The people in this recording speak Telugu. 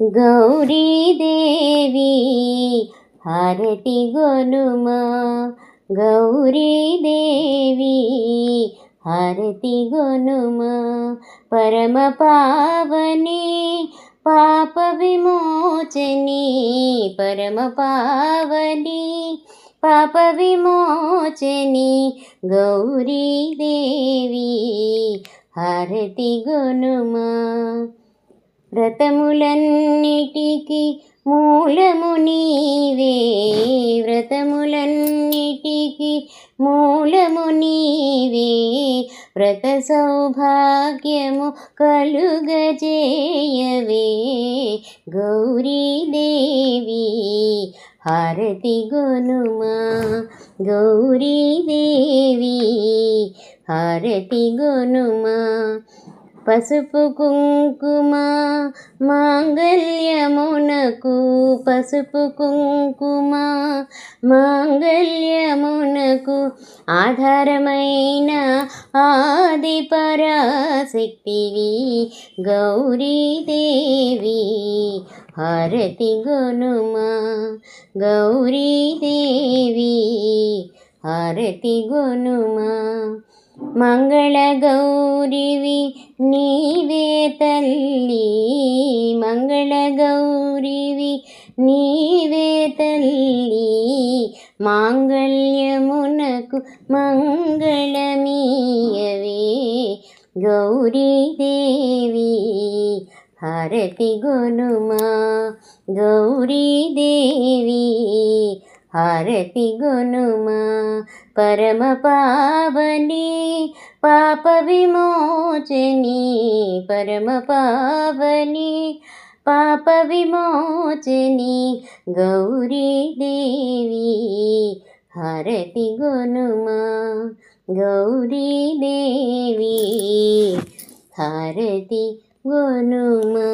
గౌరీదేవి హారతి గొనుమా, గౌరీదేవి హారతి గొనుమా. పరమ పావని పాప విమోచని, పరమ పావని పాప విమోచని గౌరీదేవి హారతి గొనుమా. వ్రతములన్నిటికి మూలము నీవే, వ్రతములన్నిటికి మూలము నీవే, వ్రత సౌభాగ్యము కలుగజేయవే గౌరీదేవి హారతి గొనుమా, గౌరీదేవి హారతి గొనుమా. పసుపు కుంకుమ మాంగళ్యమునకు, పసుపు కుంకుమ మాంగళ్యమునకు ఆధారమైన ఆది పరాశక్తివి గౌరీదేవి హారతి గొనుమా, గౌరీదేవి హారతి గొనుమా. మంగళ గౌరివి నీవే తల్లి, మంగళ గౌరివి నీవే తల్లి, మాంగళ్యమునకు మంగళమీయవే గౌరీదేవి హారతి గొనుమా, గౌరీదేవి హారతి గొనుమా. పరమ పావని పాప విమోచని, పరమ పావని పాప విమోచని గౌరీదేవి హారతి గొనుమా, గౌరీదేవి హారతి గొనుమా.